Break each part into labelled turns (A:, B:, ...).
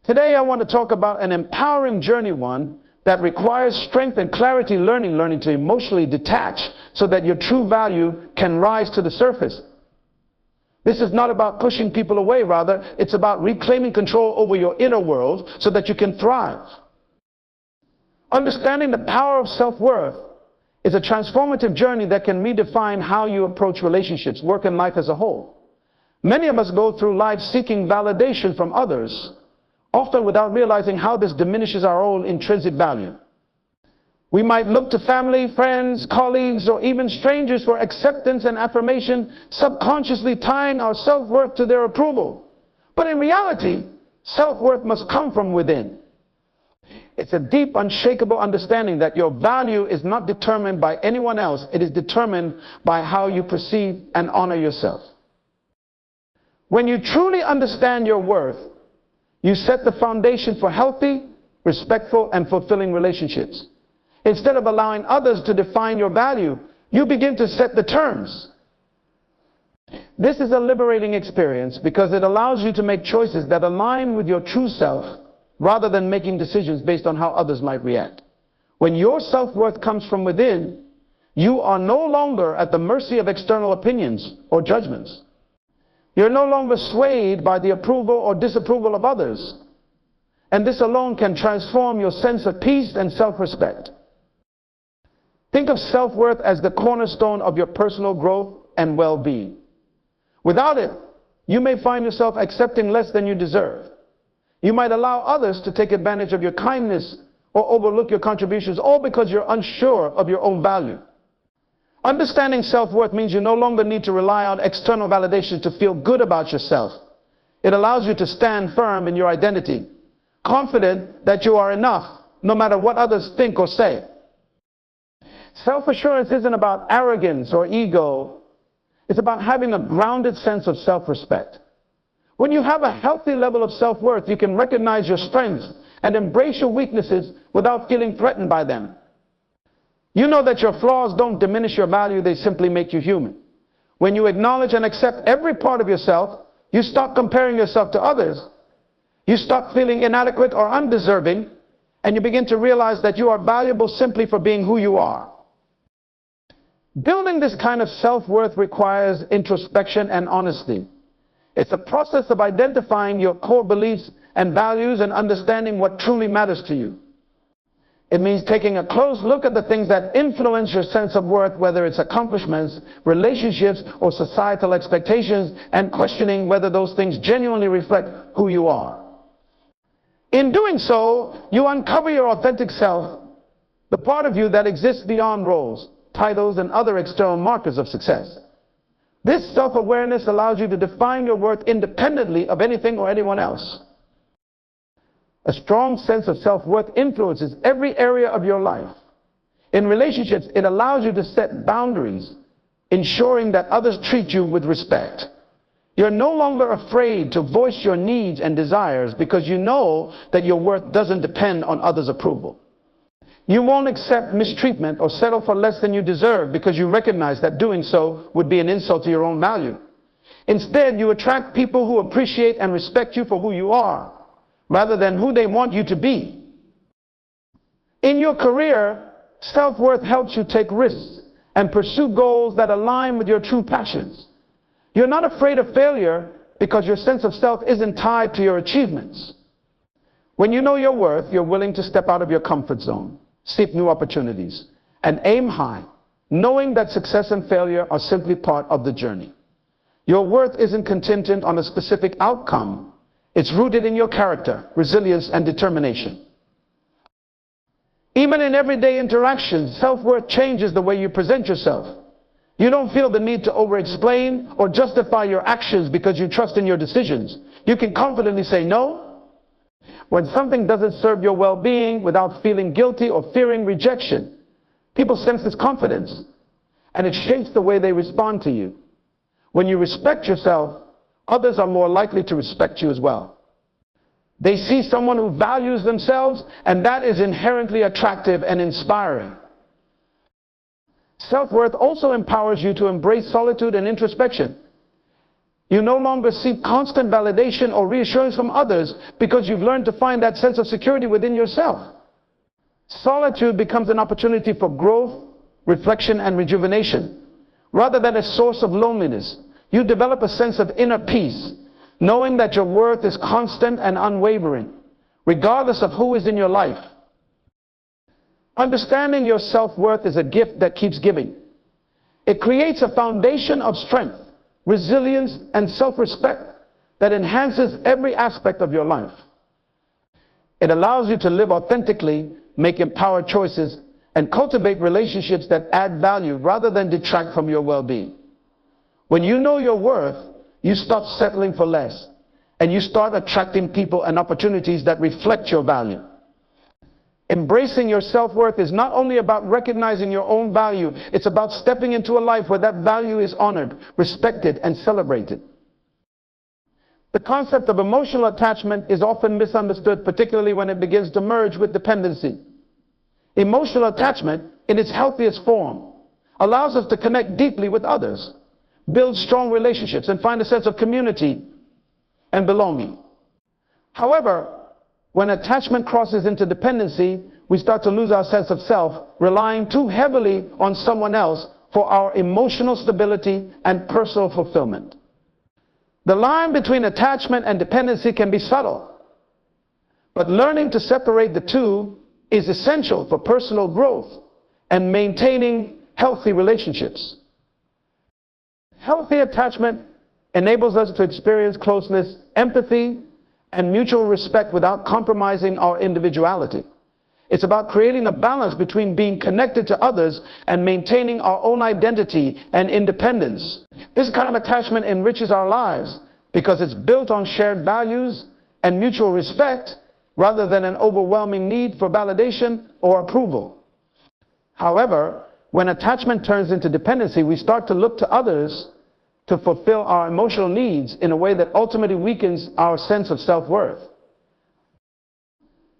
A: Today I want to talk about an empowering journey, one that requires strength and clarity, learning to emotionally detach so that your true value can rise to the surface. This is not about pushing people away, rather, it's about reclaiming control over your inner world so that you can thrive. Understanding the power of self-worth is a transformative journey that can redefine how you approach relationships, work, and life as a whole. Many of us go through life seeking validation from others, often without realizing how this diminishes our own intrinsic value. We might look to family, friends, colleagues, or even strangers for acceptance and affirmation, subconsciously tying our self-worth to their approval. But in reality, self-worth must come from within. It's a deep, unshakable understanding that your value is not determined by anyone else. It is determined by how you perceive and honor yourself. When you truly understand your worth, you set the foundation for healthy, respectful, and fulfilling relationships. Instead of allowing others to define your value, you begin to set the terms. This is a liberating experience because it allows you to make choices that align with your true self rather than making decisions based on how others might react. When your self-worth comes from within, you are no longer at the mercy of external opinions or judgments. You're no longer swayed by the approval or disapproval of others. And this alone can transform your sense of peace and self-respect. Think of self-worth as the cornerstone of your personal growth and well-being. Without it, you may find yourself accepting less than you deserve. You might allow others to take advantage of your kindness or overlook your contributions, all because you're unsure of your own value. Understanding self-worth means you no longer need to rely on external validation to feel good about yourself. It allows you to stand firm in your identity, confident that you are enough, no matter what others think or say. Self-assurance isn't about arrogance or ego. It's about having a grounded sense of self-respect. When you have a healthy level of self-worth, you can recognize your strengths and embrace your weaknesses without feeling threatened by them. You know that your flaws don't diminish your value, they simply make you human. When you acknowledge and accept every part of yourself, you stop comparing yourself to others. You stop feeling inadequate or undeserving, and you begin to realize that you are valuable simply for being who you are. Building this kind of self-worth requires introspection and honesty. It's a process of identifying your core beliefs and values and understanding what truly matters to you. It means taking a close look at the things that influence your sense of worth, whether it's accomplishments, relationships, or societal expectations, and questioning whether those things genuinely reflect who you are. In doing so, you uncover your authentic self, the part of you that exists beyond roles, titles, and other external markers of success. This self-awareness allows you to define your worth independently of anything or anyone else. A strong sense of self-worth influences every area of your life. In relationships, it allows you to set boundaries, ensuring that others treat you with respect. You're no longer afraid to voice your needs and desires because you know that your worth doesn't depend on others' approval. You won't accept mistreatment or settle for less than you deserve because you recognize that doing so would be an insult to your own value. Instead, you attract people who appreciate and respect you for who you are, rather than who they want you to be. In your career, self-worth helps you take risks and pursue goals that align with your true passions. You're not afraid of failure because your sense of self isn't tied to your achievements. When you know your worth, you're willing to step out of your comfort zone, seek new opportunities, and aim high, knowing that success and failure are simply part of the journey. Your worth isn't contingent on a specific outcome. It's rooted in your character, resilience, and determination. Even in everyday interactions, self-worth changes the way you present yourself. You don't feel the need to over-explain or justify your actions because you trust in your decisions. You can confidently say no when something doesn't serve your well-being without feeling guilty or fearing rejection. People sense this confidence, and it shapes the way they respond to you. When you respect yourself, others are more likely to respect you as well. They see someone who values themselves, and that is inherently attractive and inspiring. Self-worth also empowers you to embrace solitude and introspection. You no longer seek constant validation or reassurance from others because you've learned to find that sense of security within yourself. Solitude becomes an opportunity for growth, reflection, and rejuvenation. Rather than a source of loneliness, you develop a sense of inner peace, knowing that your worth is constant and unwavering, regardless of who is in your life. Understanding your self-worth is a gift that keeps giving. It creates a foundation of strength, resilience, and self-respect that enhances every aspect of your life. It allows you to live authentically, make empowered choices, and cultivate relationships that add value rather than detract from your well-being. When you know your worth, you stop settling for less, and you start attracting people and opportunities that reflect your value. Embracing your self-worth is not only about recognizing your own value, it's about stepping into a life where that value is honored, respected, and celebrated. The concept of emotional attachment is often misunderstood, particularly when it begins to merge with dependency. Emotional attachment, in its healthiest form, allows us to connect deeply with others, build strong relationships, and find a sense of community and belonging. However, when attachment crosses into dependency, we start to lose our sense of self, relying too heavily on someone else for our emotional stability and personal fulfillment. The line between attachment and dependency can be subtle, but learning to separate the two is essential for personal growth and maintaining healthy relationships. Healthy attachment enables us to experience closeness, empathy, and mutual respect without compromising our individuality. It's about creating a balance between being connected to others and maintaining our own identity and independence. This kind of attachment enriches our lives because it's built on shared values and mutual respect rather than an overwhelming need for validation or approval. However, when attachment turns into dependency, we start to look to others to fulfill our emotional needs in a way that ultimately weakens our sense of self-worth.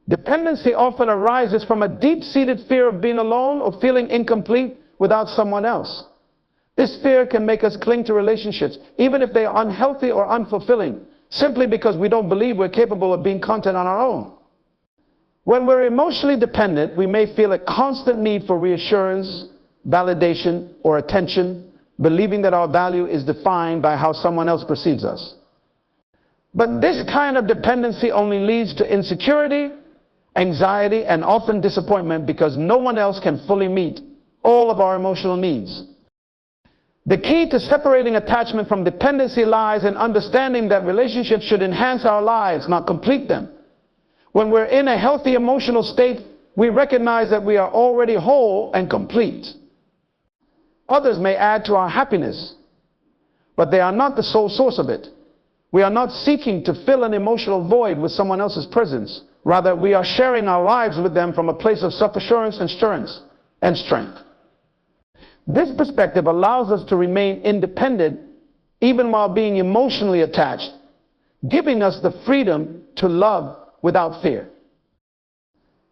A: Dependency often arises from a deep-seated fear of being alone or feeling incomplete without someone else. This fear can make us cling to relationships, even if they are unhealthy or unfulfilling, simply because we don't believe we're capable of being content on our own. When we're emotionally dependent, we may feel a constant need for reassurance, validation, or attention, believing that our value is defined by how someone else perceives us. But this kind of dependency only leads to insecurity, anxiety, and often disappointment because no one else can fully meet all of our emotional needs. The key to separating attachment from dependency lies in understanding that relationships should enhance our lives, not complete them. When we're in a healthy emotional state, we recognize that we are already whole and complete. Others may add to our happiness, but they are not the sole source of it. We are not seeking to fill an emotional void with someone else's presence. Rather, we are sharing our lives with them from a place of self-assurance and strength. This perspective allows us to remain independent even while being emotionally attached, giving us the freedom to love without fear.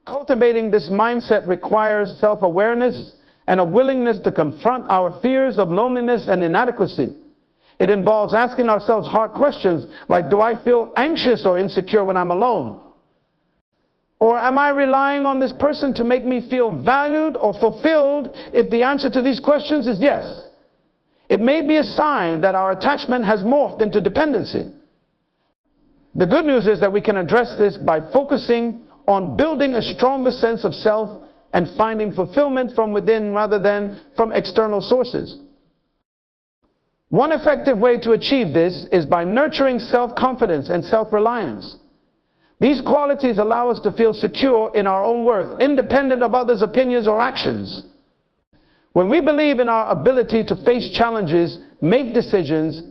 A: Cultivating this mindset requires self-awareness and a willingness to confront our fears of loneliness and inadequacy. It involves asking ourselves hard questions like, do I feel anxious or insecure when I'm alone? Or am I relying on this person to make me feel valued or fulfilled? If the answer to these questions is yes, it may be a sign that our attachment has morphed into dependency. The good news is that we can address this by focusing on building a stronger sense of self and finding fulfillment from within rather than from external sources. One effective way to achieve this is by nurturing self-confidence and self-reliance. These qualities allow us to feel secure in our own worth, independent of others' opinions or actions. When we believe in our ability to face challenges, make decisions,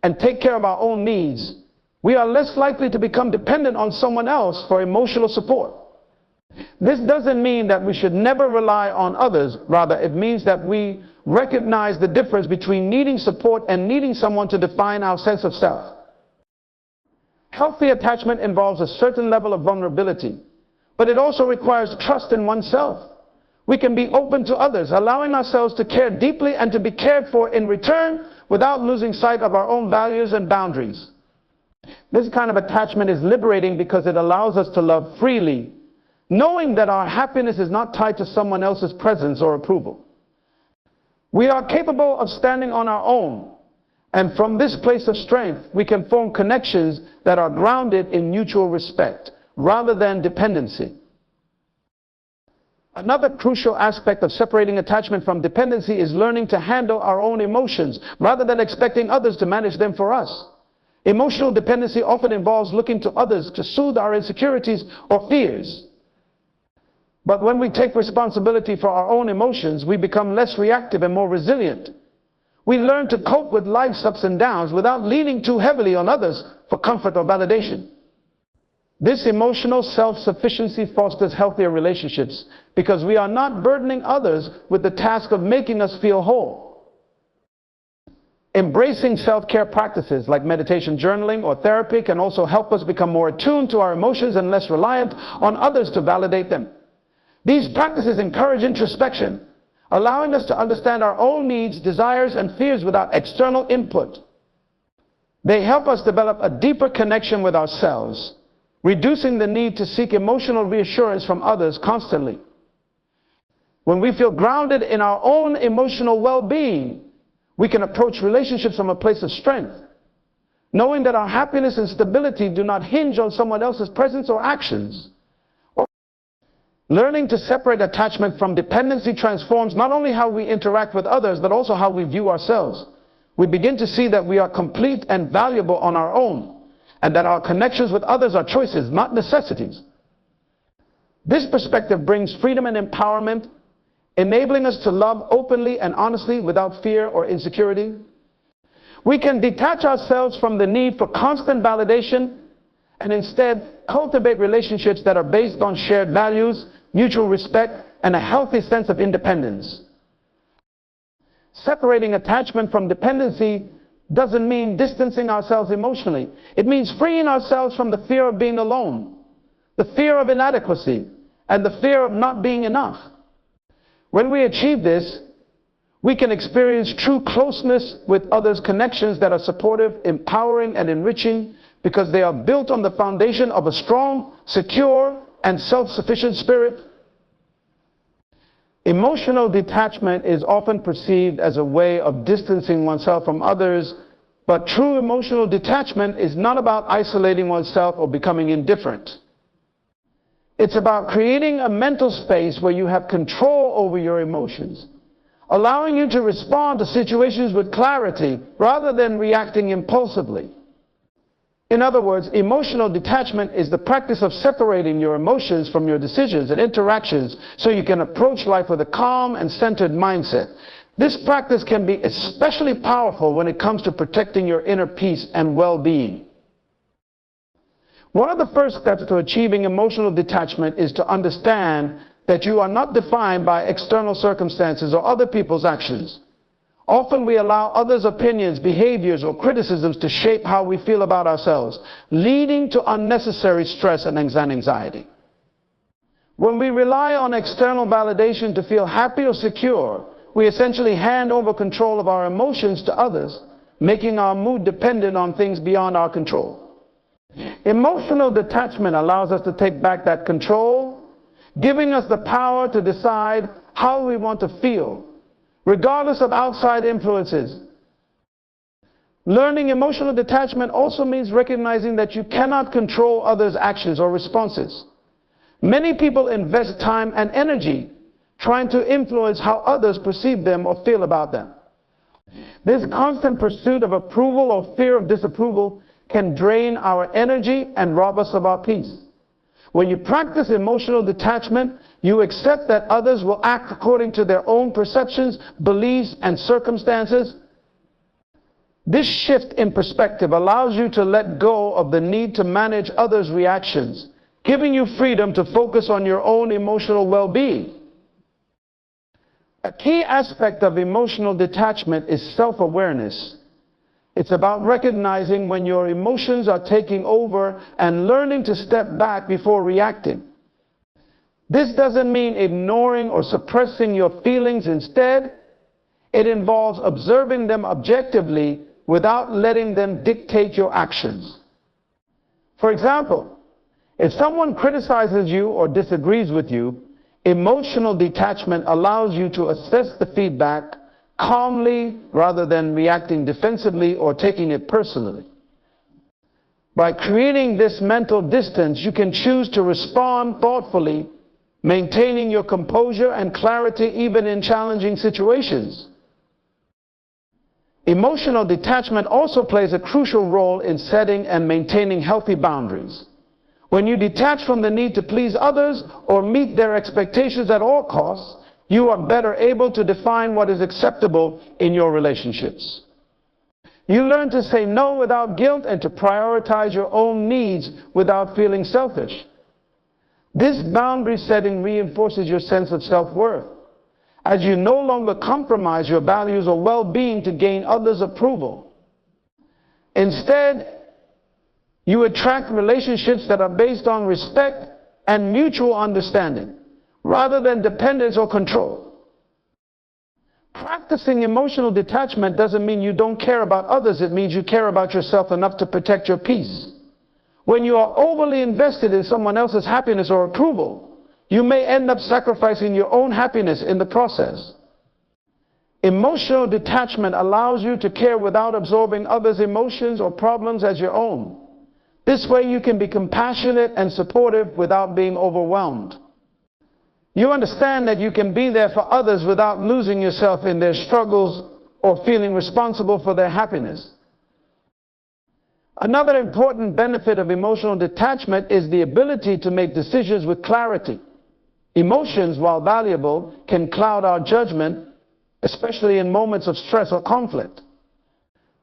A: and take care of our own needs, we are less likely to become dependent on someone else for emotional support. This doesn't mean that we should never rely on others. Rather, it means that we recognize the difference between needing support and needing someone to define our sense of self. Healthy attachment involves a certain level of vulnerability, but it also requires trust in oneself. We can be open to others, allowing ourselves to care deeply and to be cared for in return without losing sight of our own values and boundaries. This kind of attachment is liberating because it allows us to love freely, knowing that our happiness is not tied to someone else's presence or approval. We are capable of standing on our own, and from this place of strength, we can form connections that are grounded in mutual respect, rather than dependency. Another crucial aspect of separating attachment from dependency is learning to handle our own emotions, rather than expecting others to manage them for us. Emotional dependency often involves looking to others to soothe our insecurities or fears. But when we take responsibility for our own emotions, we become less reactive and more resilient. We learn to cope with life's ups and downs without leaning too heavily on others for comfort or validation. This emotional self-sufficiency fosters healthier relationships because we are not burdening others with the task of making us feel whole. Embracing self-care practices like meditation, journaling, or therapy can also help us become more attuned to our emotions and less reliant on others to validate them. These practices encourage introspection, allowing us to understand our own needs, desires, and fears without external input. They help us develop a deeper connection with ourselves, reducing the need to seek emotional reassurance from others constantly. When we feel grounded in our own emotional well-being, we can approach relationships from a place of strength, knowing that our happiness and stability do not hinge on someone else's presence or actions. Learning to separate attachment from dependency transforms not only how we interact with others, but also how we view ourselves. We begin to see that we are complete and valuable on our own, and that our connections with others are choices, not necessities. This perspective brings freedom and empowerment, enabling us to love openly and honestly without fear or insecurity. We can detach ourselves from the need for constant validation and instead cultivate relationships that are based on shared values, mutual respect, and a healthy sense of independence. Separating attachment from dependency doesn't mean distancing ourselves emotionally. It means freeing ourselves from the fear of being alone, the fear of inadequacy, and the fear of not being enough. When we achieve this, we can experience true closeness with others, connections that are supportive, empowering, and enriching because they are built on the foundation of a strong, secure, and self-sufficient spirit. Emotional detachment is often perceived as a way of distancing oneself from others, but true emotional detachment is not about isolating oneself or becoming indifferent. It's about creating a mental space where you have control over your emotions, allowing you to respond to situations with clarity rather than reacting impulsively. In other words, emotional detachment is the practice of separating your emotions from your decisions and interactions so you can approach life with a calm and centered mindset. This practice can be especially powerful when it comes to protecting your inner peace and well-being. One of the first steps to achieving emotional detachment is to understand that you are not defined by external circumstances or other people's actions. Often we allow others' opinions, behaviors, or criticisms to shape how we feel about ourselves, leading to unnecessary stress and anxiety. When we rely on external validation to feel happy or secure, we essentially hand over control of our emotions to others, making our mood dependent on things beyond our control. Emotional detachment allows us to take back that control, giving us the power to decide how we want to feel, regardless of outside influences. Learning emotional detachment also means recognizing that you cannot control others' actions or responses. Many people invest time and energy trying to influence how others perceive them or feel about them. This constant pursuit of approval or fear of disapproval can drain our energy and rob us of our peace. When you practice emotional detachment, you accept that others will act according to their own perceptions, beliefs, and circumstances. This shift in perspective allows you to let go of the need to manage others' reactions, giving you freedom to focus on your own emotional well-being. A key aspect of emotional detachment is self-awareness. It's about recognizing when your emotions are taking over and learning to step back before reacting. This doesn't mean ignoring or suppressing your feelings. Instead, It involves observing them objectively without letting them dictate your actions. For example, if someone criticizes you or disagrees with you, emotional detachment allows you to assess the feedback calmly rather than reacting defensively or taking it personally. By creating this mental distance, you can choose to respond thoughtfully, maintaining your composure and clarity even in challenging situations. Emotional detachment also plays a crucial role in setting and maintaining healthy boundaries. When you detach from the need to please others or meet their expectations at all costs, you are better able to define what is acceptable in your relationships. You learn to say no without guilt and to prioritize your own needs without feeling selfish. This boundary setting reinforces your sense of self-worth, as you no longer compromise your values or well-being to gain others' approval. Instead, you attract relationships that are based on respect and mutual understanding, rather than dependence or control. Practicing emotional detachment doesn't mean you don't care about others. It means you care about yourself enough to protect your peace. When you are overly invested in someone else's happiness or approval, you may end up sacrificing your own happiness in the process. Emotional detachment allows you to care without absorbing others' emotions or problems as your own. This way you can be compassionate and supportive without being overwhelmed. You understand that you can be there for others without losing yourself in their struggles or feeling responsible for their happiness. Another important benefit of emotional detachment is the ability to make decisions with clarity. Emotions, while valuable, can cloud our judgment, especially in moments of stress or conflict.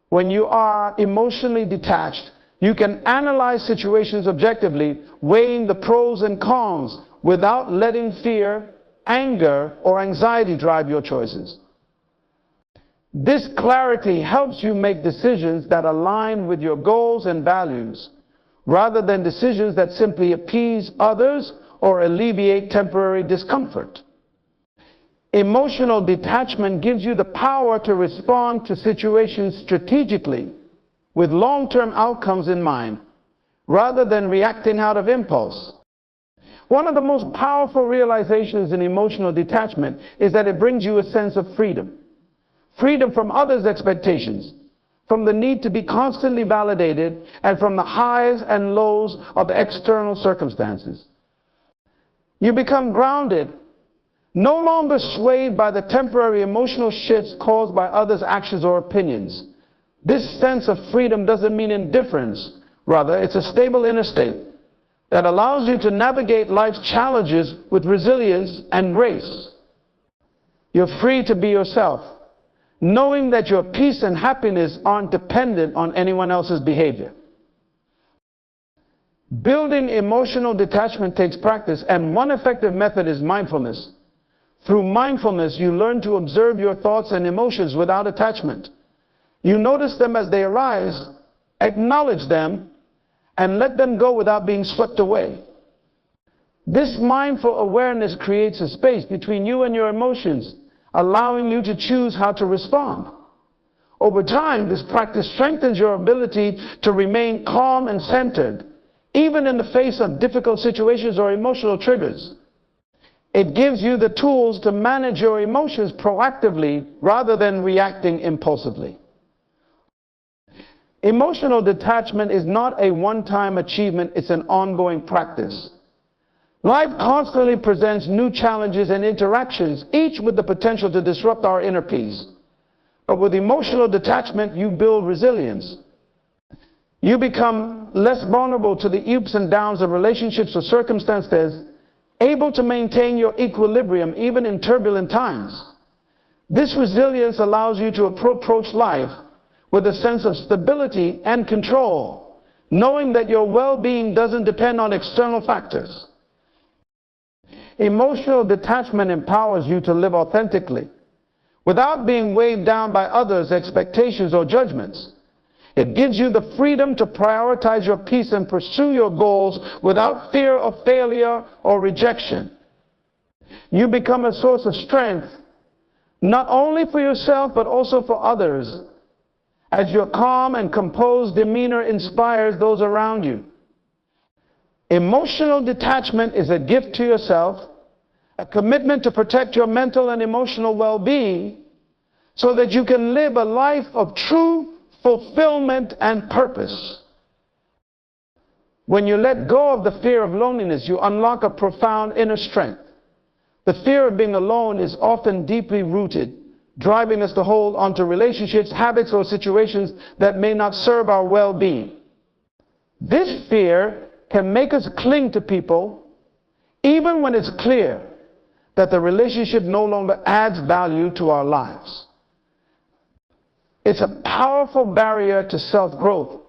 A: When you are emotionally detached, you can analyze situations objectively, weighing the pros and cons without letting fear, anger, or anxiety drive your choices. This clarity helps you make decisions that align with your goals and values, rather than decisions that simply appease others or alleviate temporary discomfort. Emotional detachment gives you the power to respond to situations strategically, with long-term outcomes in mind, rather than reacting out of impulse. One of the most powerful realizations in emotional detachment is that it brings you a sense of freedom. Freedom from others' expectations, from the need to be constantly validated, and from the highs and lows of external circumstances. You become grounded, no longer swayed by the temporary emotional shifts caused by others' actions or opinions. This sense of freedom doesn't mean indifference. Rather, it's a stable inner state that allows you to navigate life's challenges with resilience and grace. You're free to be yourself, knowing that your peace and happiness aren't dependent on anyone else's behavior. Building emotional detachment takes practice, and one effective method is mindfulness. Through mindfulness, you learn to observe your thoughts and emotions without attachment. You notice them as they arise, acknowledge them, and let them go without being swept away. This mindful awareness creates a space between you and your emotions, allowing you to choose how to respond. Over time, this practice strengthens your ability to remain calm and centered, even in the face of difficult situations or emotional triggers. It gives you the tools to manage your emotions proactively rather than reacting impulsively. Emotional detachment is not a one-time achievement, it's an ongoing practice. Life constantly presents new challenges and interactions, each with the potential to disrupt our inner peace. But with emotional detachment, you build resilience. You become less vulnerable to the ups and downs of relationships or circumstances, able to maintain your equilibrium even in turbulent times. This resilience allows you to approach life with a sense of stability and control, knowing that your well-being doesn't depend on external factors. Emotional detachment empowers you to live authentically, without being weighed down by others' expectations or judgments. It gives you the freedom to prioritize your peace and pursue your goals without fear of failure or rejection. You become a source of strength, not only for yourself but also for others, as your calm and composed demeanor inspires those around you. Emotional detachment is a gift to yourself, a commitment to protect your mental and emotional well-being so that you can live a life of true fulfillment and purpose. When you let go of the fear of loneliness, you unlock a profound inner strength. The fear of being alone is often deeply rooted, driving us to hold onto relationships, habits, or situations that may not serve our well-being. This fear can make us cling to people even when it's clear that the relationship no longer adds value to our lives. It's a powerful barrier to self-growth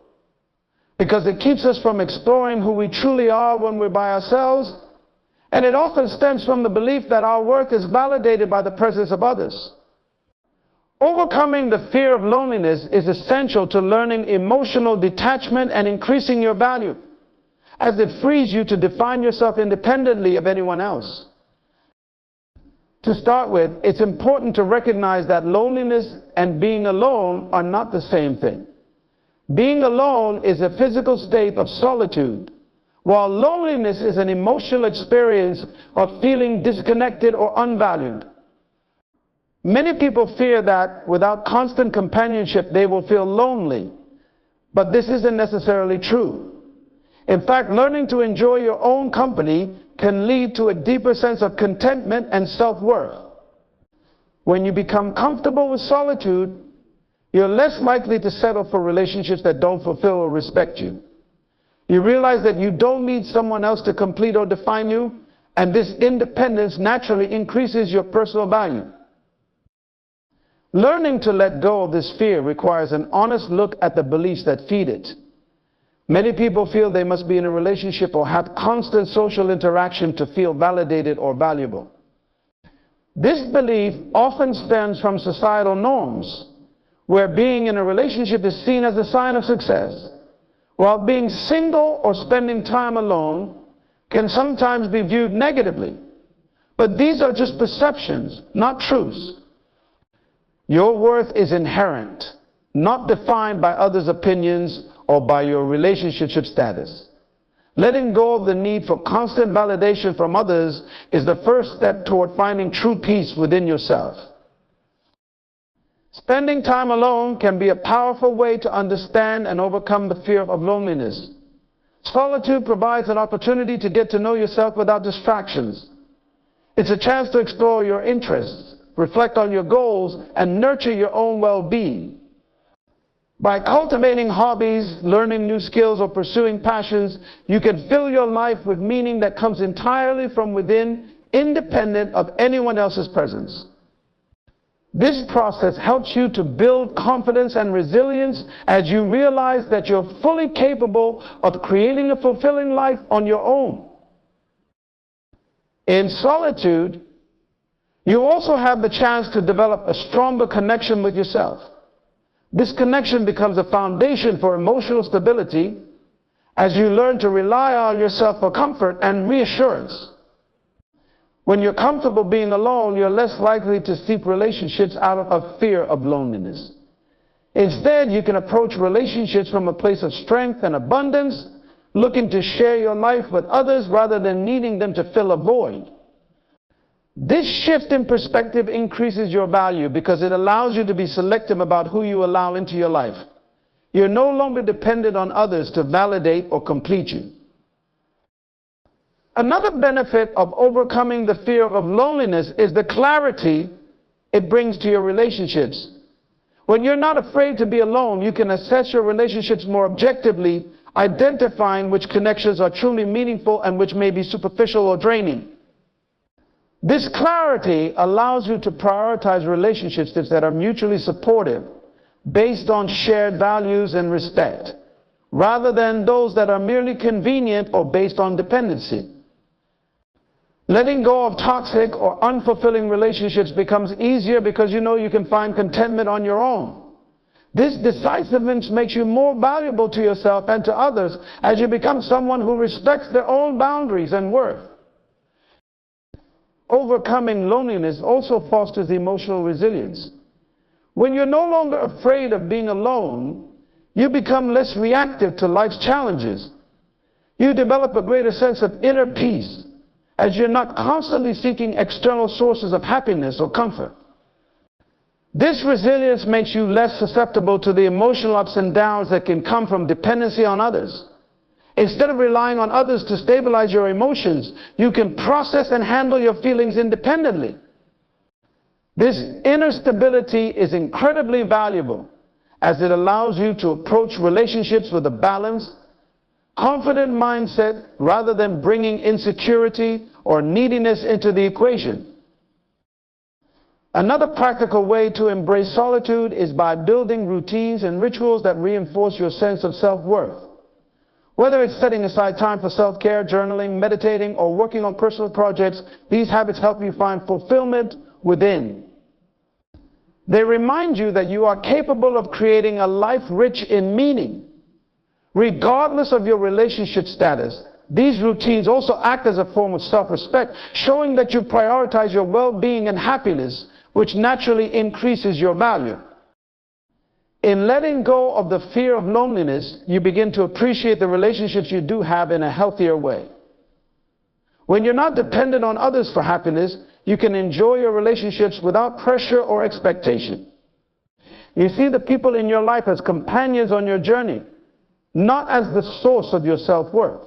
A: because it keeps us from exploring who we truly are when we're by ourselves, and it often stems from the belief that our worth is validated by the presence of others. Overcoming the fear of loneliness is essential to learning emotional detachment and increasing your value, as it frees you to define yourself independently of anyone else. To start with, it's important to recognize that loneliness and being alone are not the same thing. Being alone is a physical state of solitude, while loneliness is an emotional experience of feeling disconnected or unvalued. Many people fear that without constant companionship they will feel lonely, but this isn't necessarily true. In fact, learning to enjoy your own company can lead to a deeper sense of contentment and self-worth. When you become comfortable with solitude, you're less likely to settle for relationships that don't fulfill or respect you. You realize that you don't need someone else to complete or define you, and this independence naturally increases your personal value. Learning to let go of this fear requires an honest look at the beliefs that feed it. Many people feel they must be in a relationship or have constant social interaction to feel validated or valuable. This belief often stems from societal norms, where being in a relationship is seen as a sign of success, while being single or spending time alone can sometimes be viewed negatively. But these are just perceptions, not truths. Your worth is inherent, not defined by others' opinions or by your relationship status. Letting go of the need for constant validation from others is the first step toward finding true peace within yourself. Spending time alone can be a powerful way to understand and overcome the fear of loneliness. Solitude provides an opportunity to get to know yourself without distractions. It's a chance to explore your interests, reflect on your goals, and nurture your own well-being. By cultivating hobbies, learning new skills, or pursuing passions, you can fill your life with meaning that comes entirely from within, independent of anyone else's presence. This process helps you to build confidence and resilience as you realize that you're fully capable of creating a fulfilling life on your own. In solitude, you also have the chance to develop a stronger connection with yourself. This connection becomes a foundation for emotional stability as you learn to rely on yourself for comfort and reassurance. When you're comfortable being alone, you're less likely to seek relationships out of fear of loneliness. Instead, you can approach relationships from a place of strength and abundance, looking to share your life with others rather than needing them to fill a void. This shift in perspective increases your value because it allows you to be selective about who you allow into your life. You're no longer dependent on others to validate or complete you. Another benefit of overcoming the fear of loneliness is the clarity it brings to your relationships. When you're not afraid to be alone, you can assess your relationships more objectively, identifying which connections are truly meaningful and which may be superficial or draining. This clarity allows you to prioritize relationships that are mutually supportive, based on shared values and respect, rather than those that are merely convenient or based on dependency. Letting go of toxic or unfulfilling relationships becomes easier because you know you can find contentment on your own. This decisiveness makes you more valuable to yourself and to others as you become someone who respects their own boundaries and worth. overcoming loneliness also fosters emotional resilience. When you're no longer afraid of being alone, you become less reactive to life's challenges. You develop a greater sense of inner peace, as you're not constantly seeking external sources of happiness or comfort. This resilience makes you less susceptible to the emotional ups and downs that can come from dependency on others. Instead of relying on others to stabilize your emotions, you can process and handle your feelings independently. This inner stability is incredibly valuable, as it allows you to approach relationships with a balanced, confident mindset rather than bringing insecurity or neediness into the equation. Another practical way to embrace solitude is by building routines and rituals that reinforce your sense of self-worth. Whether it's setting aside time for self-care, journaling, meditating, or working on personal projects, these habits help you find fulfillment within. They remind you that you are capable of creating a life rich in meaning. Regardless of your relationship status, these routines also act as a form of self-respect, showing that you prioritize your well-being and happiness, which naturally increases your value. In letting go of the fear of loneliness, you begin to appreciate the relationships you do have in a healthier way. When you're not dependent on others for happiness, you can enjoy your relationships without pressure or expectation. You see the people in your life as companions on your journey, not as the source of your self-worth.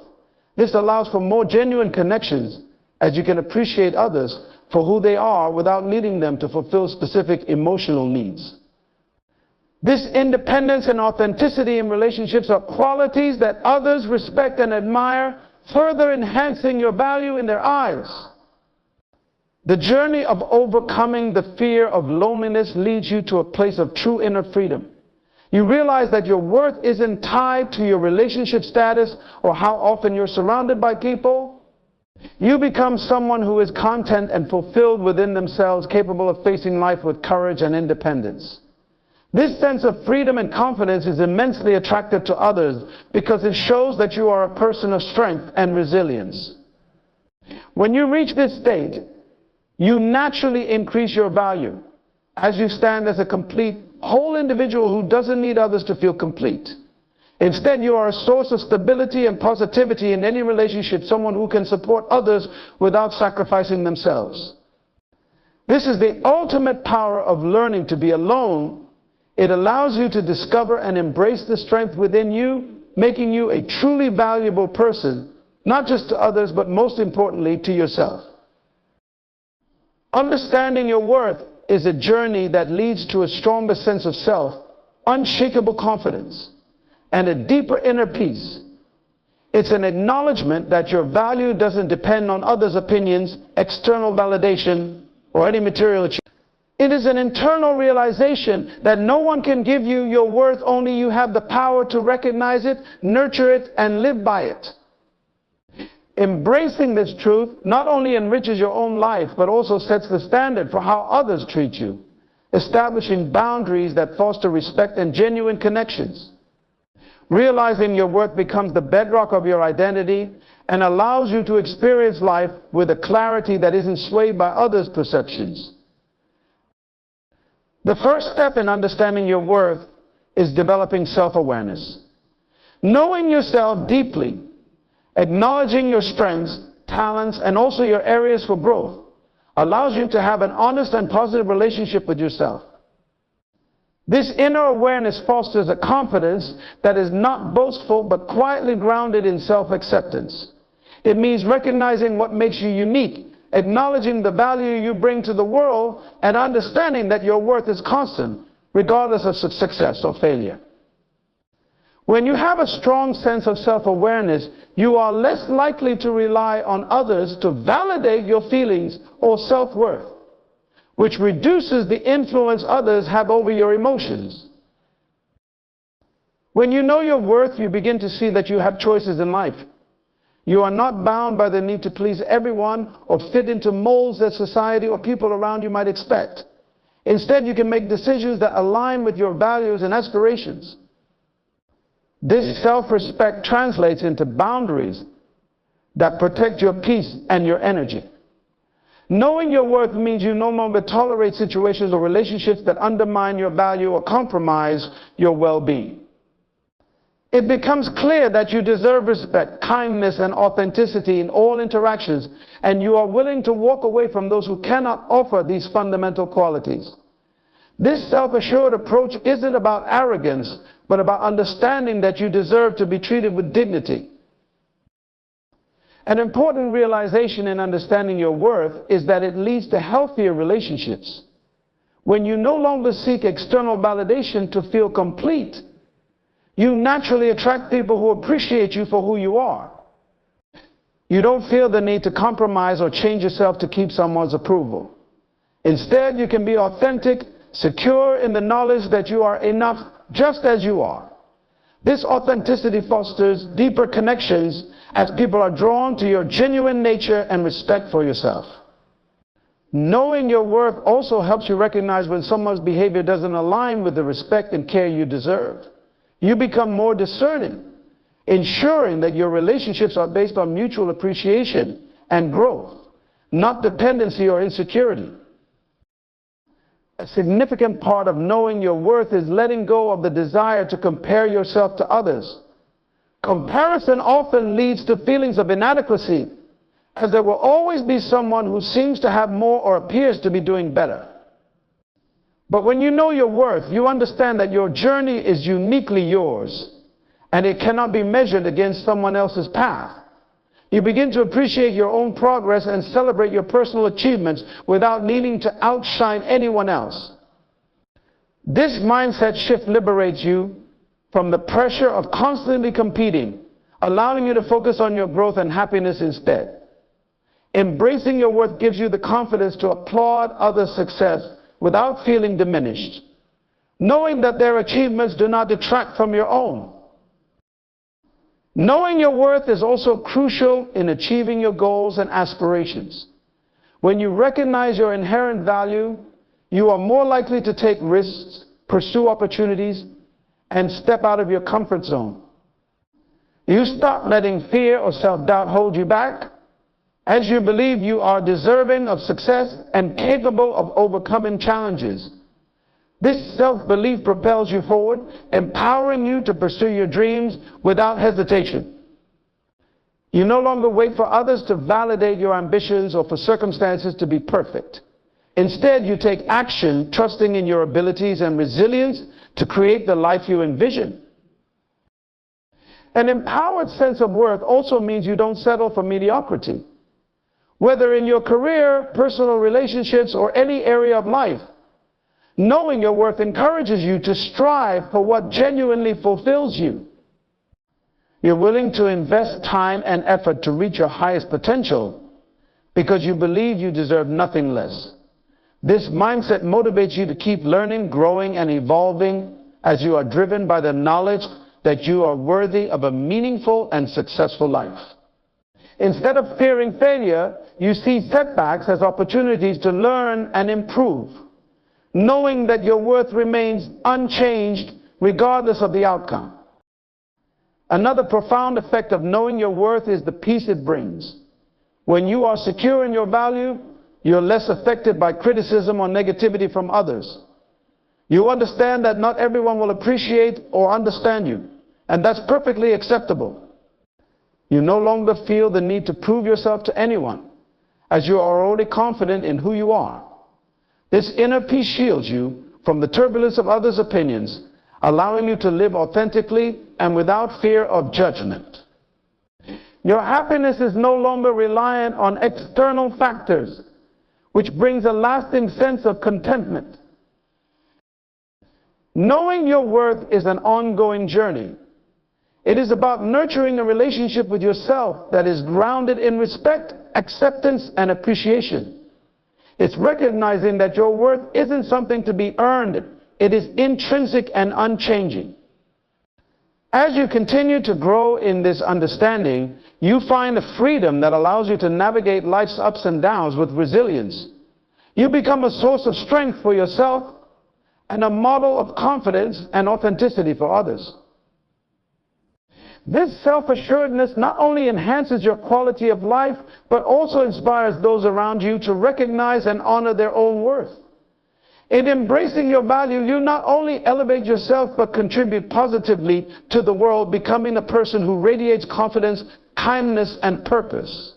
A: This allows for more genuine connections, as you can appreciate others for who they are without needing them to fulfill specific emotional needs. This independence and authenticity in relationships are qualities that others respect and admire, further enhancing your value in their eyes. The journey of overcoming the fear of loneliness leads you to a place of true inner freedom. You realize that your worth isn't tied to your relationship status or how often you're surrounded by people. You become someone who is content and fulfilled within themselves, capable of facing life with courage and independence. This sense of freedom and confidence is immensely attractive to others because it shows that you are a person of strength and resilience. When you reach this state, you naturally increase your value as you stand as a complete, whole individual who doesn't need others to feel complete. Instead, you are a source of stability and positivity in any relationship, someone who can support others without sacrificing themselves. This is the ultimate power of learning to be alone. It allows you to discover and embrace the strength within you, making you a truly valuable person, not just to others, but most importantly, to yourself. Understanding your worth is a journey that leads to a stronger sense of self, unshakable confidence, and a deeper inner peace. It's an acknowledgement that your value doesn't depend on others' opinions, external validation, or any material achievement. It is an internal realization that no one can give you your worth, only you have the power to recognize it, nurture it, and live by it. Embracing this truth not only enriches your own life, but also sets the standard for how others treat you, establishing boundaries that foster respect and genuine connections. Realizing your worth becomes the bedrock of your identity and allows you to experience life with a clarity that isn't swayed by others' perceptions. The first step in understanding your worth is developing self-awareness. Knowing yourself deeply, acknowledging your strengths, talents, and also your areas for growth allows you to have an honest and positive relationship with yourself. This inner awareness fosters a confidence that is not boastful but quietly grounded in self-acceptance. It means recognizing what makes you unique, acknowledging the value you bring to the world, and understanding that your worth is constant, regardless of success or failure. When you have a strong sense of self-awareness, you are less likely to rely on others to validate your feelings or self-worth, which reduces the influence others have over your emotions. When you know your worth, you begin to see that you have choices in life. You are not bound by the need to please everyone or fit into molds that society or people around you might expect. Instead, you can make decisions that align with your values and aspirations. This self-respect translates into boundaries that protect your peace and your energy. Knowing your worth means you no longer tolerate situations or relationships that undermine your value or compromise your well-being. It becomes clear that you deserve respect, kindness, and authenticity in all interactions, and you are willing to walk away from those who cannot offer these fundamental qualities. This self-assured approach isn't about arrogance, but about understanding that you deserve to be treated with dignity. An important realization in understanding your worth is that it leads to healthier relationships. When you no longer seek external validation to feel complete, you naturally attract people who appreciate you for who you are. You don't feel the need to compromise or change yourself to keep someone's approval. Instead, you can be authentic, secure in the knowledge that you are enough just as you are. This authenticity fosters deeper connections as people are drawn to your genuine nature and respect for yourself. Knowing your worth also helps you recognize when someone's behavior doesn't align with the respect and care you deserve. You become more discerning, ensuring that your relationships are based on mutual appreciation and growth, not dependency or insecurity. A significant part of knowing your worth is letting go of the desire to compare yourself to others. Comparison often leads to feelings of inadequacy, as there will always be someone who seems to have more or appears to be doing better. But when you know your worth, you understand that your journey is uniquely yours, and it cannot be measured against someone else's path. You begin to appreciate your own progress and celebrate your personal achievements without needing to outshine anyone else. This mindset shift liberates you from the pressure of constantly competing, allowing you to focus on your growth and happiness instead. Embracing your worth gives you the confidence to applaud others' success without feeling diminished, knowing that their achievements do not detract from your own. Knowing your worth is also crucial in achieving your goals and aspirations. When you recognize your inherent value, you are more likely to take risks, pursue opportunities, and step out of your comfort zone. You stop letting fear or self-doubt hold you back, as you believe you are deserving of success and capable of overcoming challenges. This self-belief propels you forward, empowering you to pursue your dreams without hesitation. You no longer wait for others to validate your ambitions or for circumstances to be perfect. Instead, you take action, trusting in your abilities and resilience to create the life you envision. An empowered sense of worth also means you don't settle for mediocrity. Whether in your career, personal relationships, or any area of life, knowing your worth encourages you to strive for what genuinely fulfills you. You're willing to invest time and effort to reach your highest potential because you believe you deserve nothing less. This mindset motivates you to keep learning, growing, and evolving as you are driven by the knowledge that you are worthy of a meaningful and successful life. Instead of fearing failure, you see setbacks as opportunities to learn and improve, knowing that your worth remains unchanged regardless of the outcome. Another profound effect of knowing your worth is the peace it brings. When you are secure in your value, you're less affected by criticism or negativity from others. You understand that not everyone will appreciate or understand you, and that's perfectly acceptable. You no longer feel the need to prove yourself to anyone, as you are already confident in who you are. This inner peace shields you from the turbulence of others' opinions, allowing you to live authentically and without fear of judgment. Your happiness is no longer reliant on external factors, which brings a lasting sense of contentment. Knowing your worth is an ongoing journey. It is about nurturing a relationship with yourself that is grounded in respect, acceptance, and appreciation. It's recognizing that your worth isn't something to be earned. It is intrinsic and unchanging. As you continue to grow in this understanding, you find a freedom that allows you to navigate life's ups and downs with resilience. You become a source of strength for yourself and a model of confidence and authenticity for others. This self-assuredness not only enhances your quality of life, but also inspires those around you to recognize and honor their own worth. In embracing your value, you not only elevate yourself, but contribute positively to the world, becoming a person who radiates confidence, kindness, and purpose.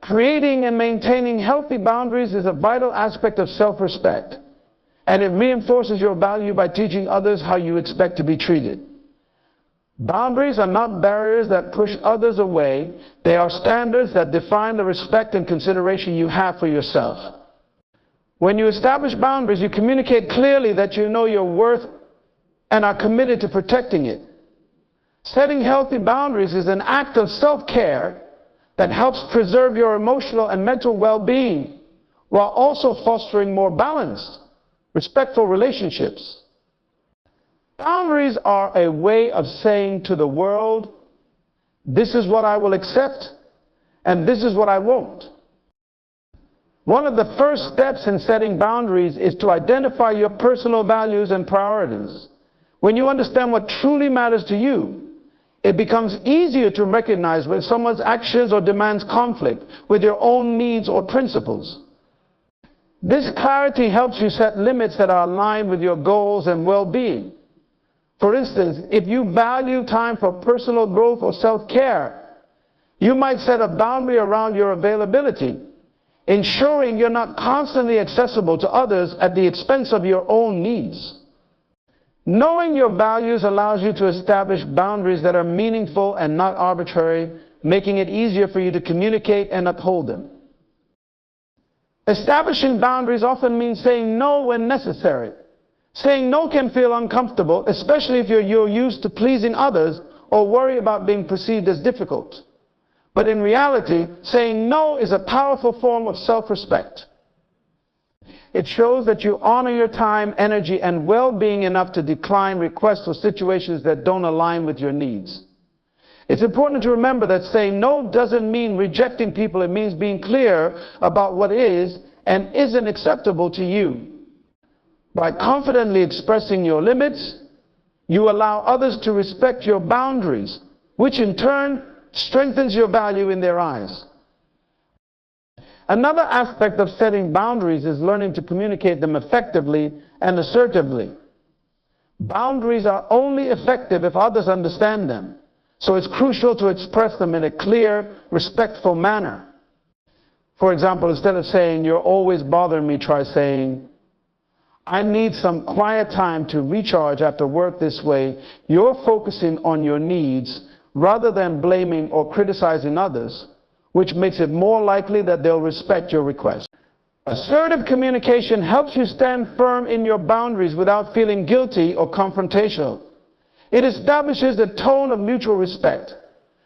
A: Creating and maintaining healthy boundaries is a vital aspect of self-respect, and it reinforces your value by teaching others how you expect to be treated. Boundaries are not barriers that push others away. They are standards that define the respect and consideration you have for yourself. When you establish boundaries, you communicate clearly that you know your worth and are committed to protecting it. Setting healthy boundaries is an act of self-care that helps preserve your emotional and mental well-being while also fostering more balanced, respectful relationships. Boundaries are a way of saying to the world, this is what I will accept and this is what I won't. One of the first steps in setting boundaries is to identify your personal values and priorities. When you understand what truly matters to you, it becomes easier to recognize when someone's actions or demands conflict with your own needs or principles. This clarity helps you set limits that are aligned with your goals and well-being. For instance, if you value time for personal growth or self-care, you might set a boundary around your availability, ensuring you're not constantly accessible to others at the expense of your own needs. Knowing your values allows you to establish boundaries that are meaningful and not arbitrary, making it easier for you to communicate and uphold them. Establishing boundaries often means saying no when necessary. Saying no can feel uncomfortable, especially if you're used to pleasing others or worry about being perceived as difficult. But in reality, saying no is a powerful form of self-respect. It shows that you honor your time, energy, and well-being enough to decline requests or situations that don't align with your needs. It's important to remember that saying no doesn't mean rejecting people. It means being clear about what is and isn't acceptable to you. By confidently expressing your limits, you allow others to respect your boundaries, which in turn strengthens your value in their eyes. Another aspect of setting boundaries is learning to communicate them effectively and assertively. Boundaries are only effective if others understand them, so it's crucial to express them in a clear, respectful manner. For example, instead of saying, "You're always bothering me," try saying, "I need some quiet time to recharge after work. This way, you're focusing on your needs rather than blaming or criticizing others, which makes it more likely that they'll respect your request." Assertive communication helps you stand firm in your boundaries without feeling guilty or confrontational. It establishes a tone of mutual respect,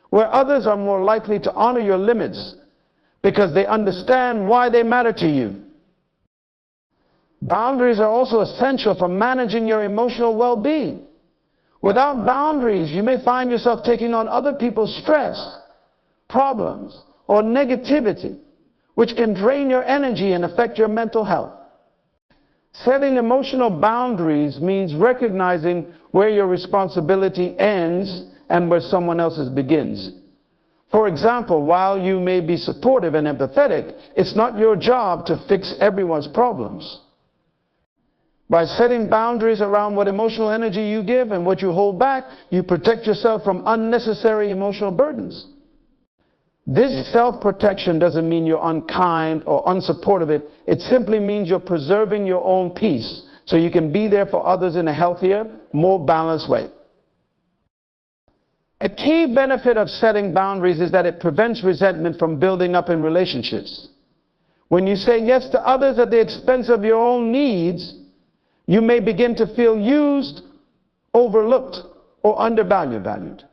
A: where others are more likely to honor your limits because they understand why they matter to you. Boundaries are also essential for managing your emotional well-being. Without boundaries, you may find yourself taking on other people's stress, problems, or negativity, which can drain your energy and affect your mental health. Setting emotional boundaries means recognizing where your responsibility ends and where someone else's begins. For example, while you may be supportive and empathetic, it's not your job to fix everyone's problems. By setting boundaries around what emotional energy you give and what you hold back, you protect yourself from unnecessary emotional burdens. This self-protection doesn't mean you're unkind or unsupportive. It simply means you're preserving your own peace so you can be there for others in a healthier, more balanced way. A key benefit of setting boundaries is that it prevents resentment from building up in relationships. When you say yes to others at the expense of your own needs, you may begin to feel used, overlooked, or undervalued.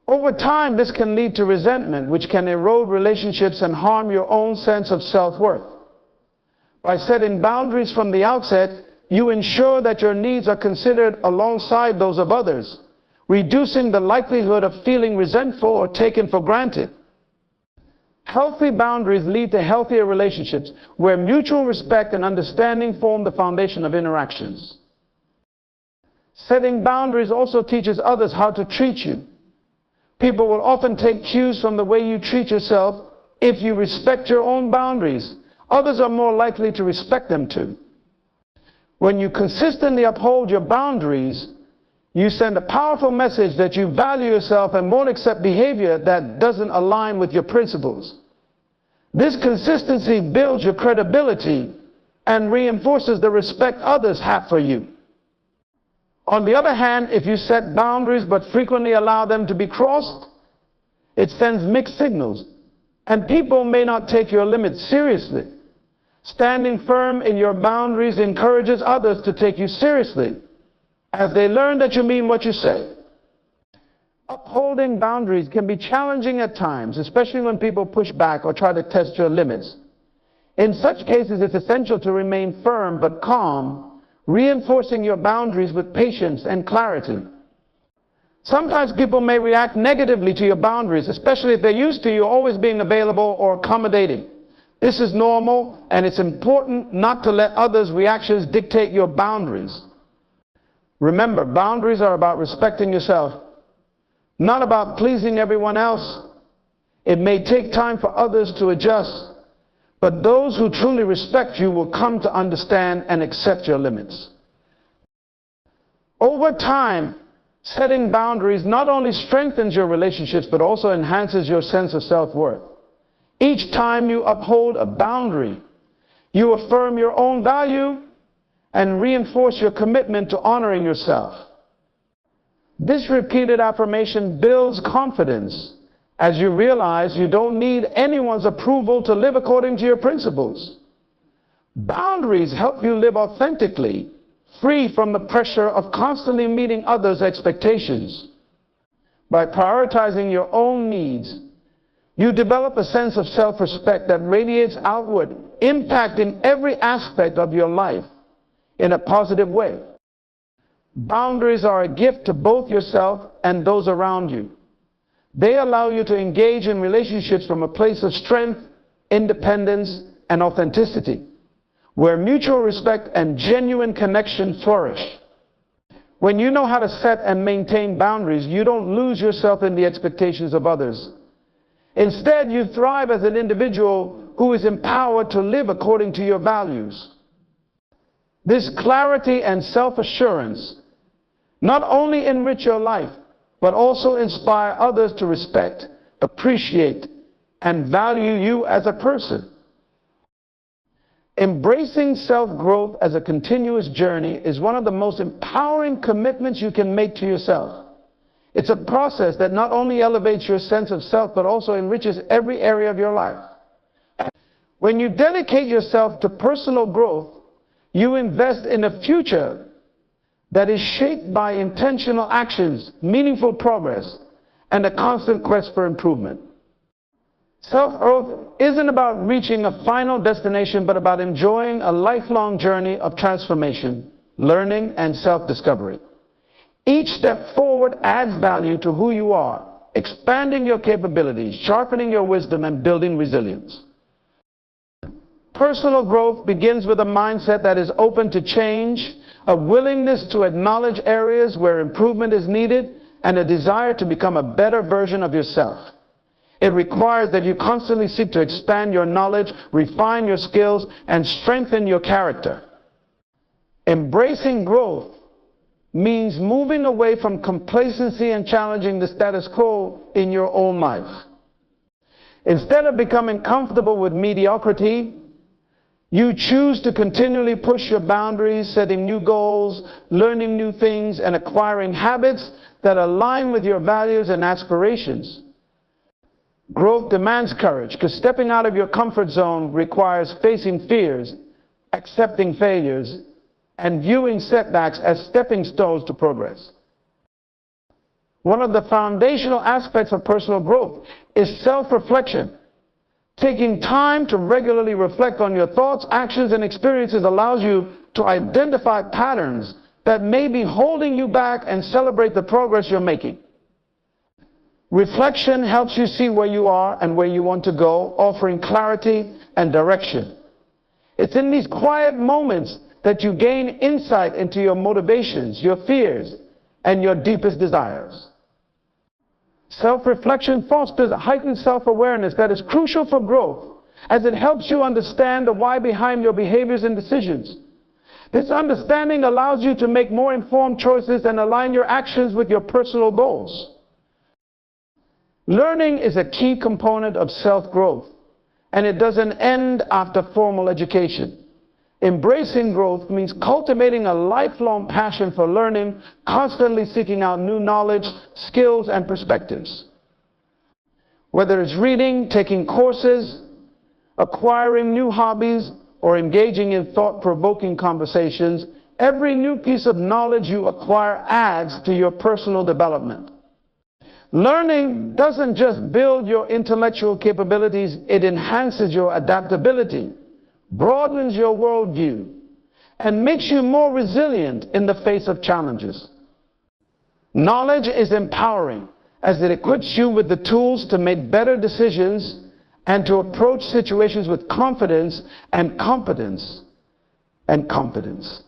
A: Over time, this can lead to resentment, which can erode relationships and harm your own sense of self-worth. By setting boundaries from the outset, you ensure that your needs are considered alongside those of others, reducing the likelihood of feeling resentful or taken for granted. Healthy boundaries lead to healthier relationships where mutual respect and understanding form the foundation of interactions. Setting boundaries also teaches others how to treat you. People will often take cues from the way you treat yourself. If you respect your own boundaries, others are more likely to respect them too. When you consistently uphold your boundaries, you send a powerful message that you value yourself and won't accept behavior that doesn't align with your principles. This consistency builds your credibility and reinforces the respect others have for you. On the other hand, if you set boundaries but frequently allow them to be crossed, it sends mixed signals, and people may not take your limits seriously. Standing firm in your boundaries encourages others to take you seriously, as they learn that you mean what you say. Upholding boundaries can be challenging at times, especially when people push back or try to test your limits. In such cases, it's essential to remain firm but calm, reinforcing your boundaries with patience and clarity. Sometimes people may react negatively to your boundaries, especially if they're used to you always being available or accommodating. This is normal, and it's important not to let others' reactions dictate your boundaries. Remember, boundaries are about respecting yourself, not about pleasing everyone else. It may take time for others to adjust, but those who truly respect you will come to understand and accept your limits. Over time, setting boundaries not only strengthens your relationships, but also enhances your sense of self-worth. Each time you uphold a boundary, you affirm your own value and reinforce your commitment to honoring yourself. This repeated affirmation builds confidence as you realize you don't need anyone's approval to live according to your principles. Boundaries help you live authentically, free from the pressure of constantly meeting others' expectations. By prioritizing your own needs, you develop a sense of self-respect that radiates outward, impacting every aspect of your life in a positive way. Boundaries are a gift to both yourself and those around you. They allow you to engage in relationships from a place of strength, independence, and authenticity, where mutual respect and genuine connection flourish. When you know how to set and maintain boundaries, you don't lose yourself in the expectations of others. Instead, you thrive as an individual who is empowered to live according to your values. This clarity and self-assurance not only enrich your life, but also inspire others to respect, appreciate, and value you as a person. Embracing self-growth as a continuous journey is one of the most empowering commitments you can make to yourself. It's a process that not only elevates your sense of self, but also enriches every area of your life. When you dedicate yourself to personal growth, you invest in a future that is shaped by intentional actions, meaningful progress, and a constant quest for improvement. Self-growth isn't about reaching a final destination, but about enjoying a lifelong journey of transformation, learning, and self-discovery. Each step forward adds value to who you are, expanding your capabilities, sharpening your wisdom, and building resilience. Personal growth begins with a mindset that is open to change, a willingness to acknowledge areas where improvement is needed, and a desire to become a better version of yourself. It requires that you constantly seek to expand your knowledge, refine your skills, and strengthen your character. Embracing growth means moving away from complacency and challenging the status quo in your own life. Instead of becoming comfortable with mediocrity, you choose to continually push your boundaries, setting new goals, learning new things, and acquiring habits that align with your values and aspirations. Growth demands courage, because stepping out of your comfort zone requires facing fears, accepting failures, and viewing setbacks as stepping stones to progress. One of the foundational aspects of personal growth is self-reflection. Taking time to regularly reflect on your thoughts, actions, and experiences allows you to identify patterns that may be holding you back and celebrate the progress you're making. Reflection helps you see where you are and where you want to go, offering clarity and direction. It's in these quiet moments that you gain insight into your motivations, your fears, and your deepest desires. Self-reflection fosters a heightened self-awareness that is crucial for growth, as it helps you understand the why behind your behaviors and decisions. This understanding allows you to make more informed choices and align your actions with your personal goals. Learning is a key component of self-growth, and it doesn't end after formal education. Embracing growth means cultivating a lifelong passion for learning, constantly seeking out new knowledge, skills, and perspectives. Whether it's reading, taking courses, acquiring new hobbies, or engaging in thought-provoking conversations, every new piece of knowledge you acquire adds to your personal development. Learning doesn't just build your intellectual capabilities, it enhances your adaptability, broadens your worldview, and makes you more resilient in the face of challenges. Knowledge is empowering, as it equips you with the tools to make better decisions and to approach situations with confidence and competence and confidence.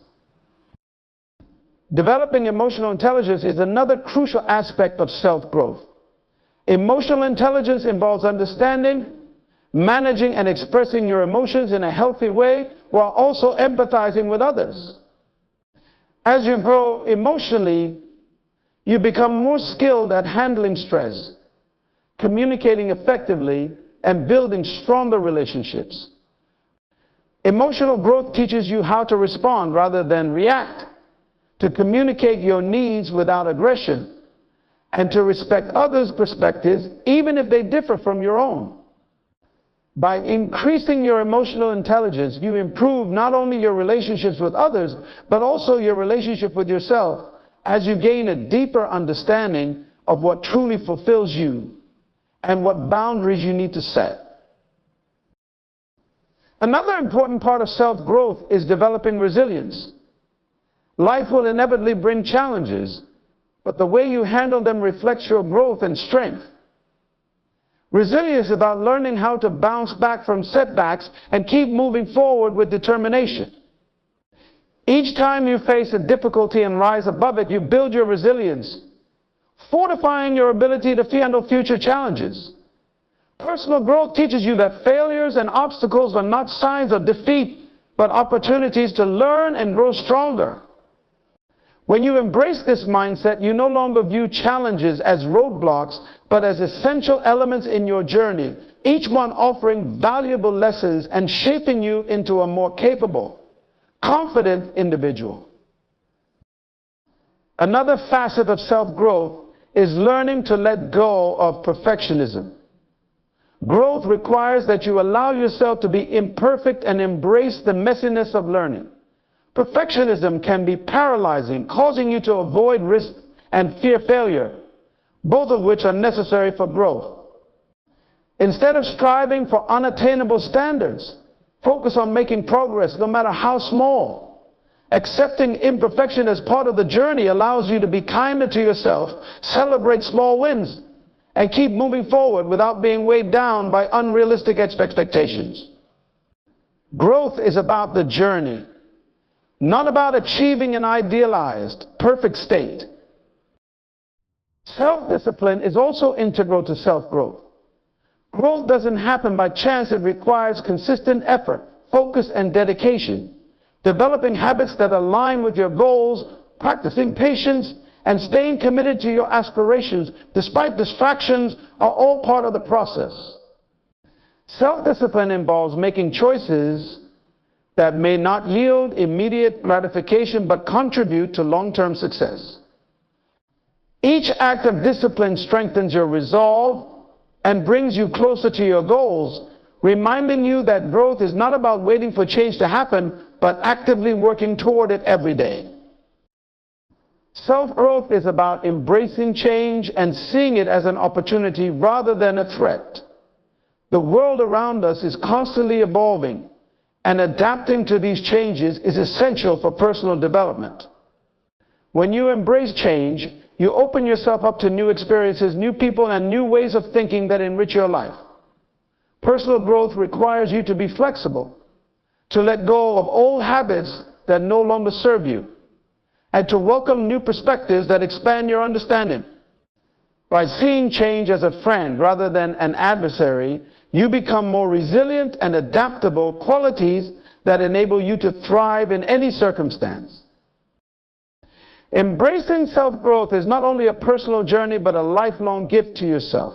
A: Developing emotional intelligence is another crucial aspect of self-growth. Emotional intelligence involves understanding, managing, and expressing your emotions in a healthy way while also empathizing with others. As you grow emotionally, you become more skilled at handling stress, communicating effectively, and building stronger relationships. Emotional growth teaches you how to respond rather than react, to communicate your needs without aggression, and to respect others' perspectives even if they differ from your own. By increasing your emotional intelligence, you improve not only your relationships with others, but also your relationship with yourself, as you gain a deeper understanding of what truly fulfills you and what boundaries you need to set. Another important part of self-growth is developing resilience. Life will inevitably bring challenges, but the way you handle them reflects your growth and strength. Resilience is about learning how to bounce back from setbacks and keep moving forward with determination. Each time you face a difficulty and rise above it, you build your resilience, fortifying your ability to handle future challenges. Personal growth teaches you that failures and obstacles are not signs of defeat, but opportunities to learn and grow stronger. When you embrace this mindset, you no longer view challenges as roadblocks, but as essential elements in your journey, each one offering valuable lessons and shaping you into a more capable, confident individual. Another facet of self-growth is learning to let go of perfectionism. Growth requires that you allow yourself to be imperfect and embrace the messiness of learning. Perfectionism can be paralyzing, causing you to avoid risk and fear failure, both of which are necessary for growth. Instead of striving for unattainable standards, focus on making progress, no matter how small. Accepting imperfection as part of the journey allows you to be kinder to yourself, celebrate small wins, and keep moving forward without being weighed down by unrealistic expectations. Growth is about the journey, not about achieving an idealized, perfect state. Self-discipline is also integral to self-growth. Growth doesn't happen by chance. It requires consistent effort, focus, and dedication. Developing habits that align with your goals, practicing patience, and staying committed to your aspirations despite distractions are all part of the process. Self-discipline involves making choices that may not yield immediate gratification but contribute to long-term success. Each act of discipline strengthens your resolve and brings you closer to your goals, reminding you that growth is not about waiting for change to happen, but actively working toward it every day. Self-growth is about embracing change and seeing it as an opportunity rather than a threat. The world around us is constantly evolving, and adapting to these changes is essential for personal development. When you embrace change, you open yourself up to new experiences, new people, and new ways of thinking that enrich your life. Personal growth requires you to be flexible, to let go of old habits that no longer serve you, and to welcome new perspectives that expand your understanding. By seeing change as a friend rather than an adversary, you become more resilient and adaptable, qualities that enable you to thrive in any circumstance. Embracing self-growth is not only a personal journey, but a lifelong gift to yourself.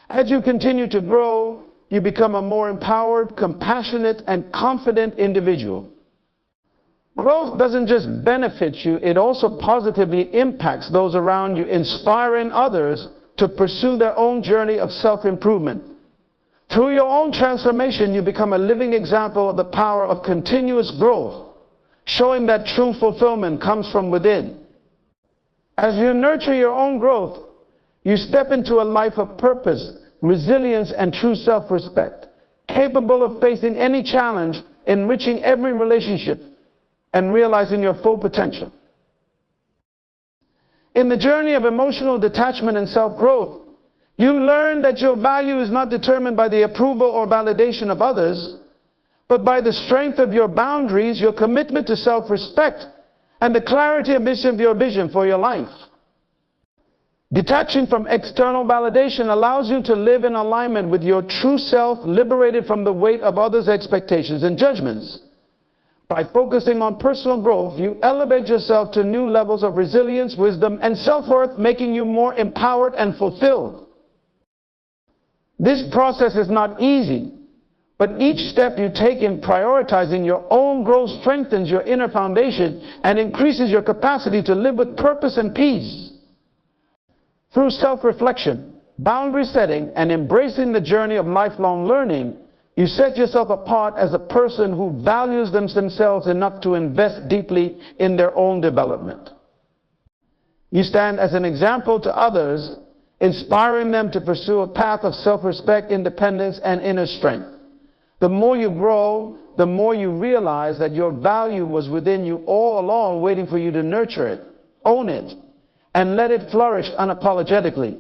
A: As you continue to grow, you become a more empowered, compassionate, and confident individual. Growth doesn't just benefit you, it also positively impacts those around you, inspiring others to pursue their own journey of self-improvement. Through your own transformation, you become a living example of the power of continuous growth, showing that true fulfillment comes from within. As you nurture your own growth, you step into a life of purpose, resilience, and true self-respect, capable of facing any challenge, enriching every relationship, and realizing your full potential. In the journey of emotional detachment and self-growth, you learn that your value is not determined by the approval or validation of others, but by the strength of your boundaries, your commitment to self-respect, and the clarity of your vision for your life. Detaching from external validation allows you to live in alignment with your true self, liberated from the weight of others' expectations and judgments. By focusing on personal growth, you elevate yourself to new levels of resilience, wisdom, and self-worth, making you more empowered and fulfilled. This process is not easy, but each step you take in prioritizing your own growth strengthens your inner foundation and increases your capacity to live with purpose and peace. Through self-reflection, boundary setting, and embracing the journey of lifelong learning, you set yourself apart as a person who values themselves enough to invest deeply in their own development. You stand as an example to others, inspiring them to pursue a path of self-respect, independence, and inner strength. The more you grow, the more you realize that your value was within you all along, waiting for you to nurture it, own it, and let it flourish unapologetically.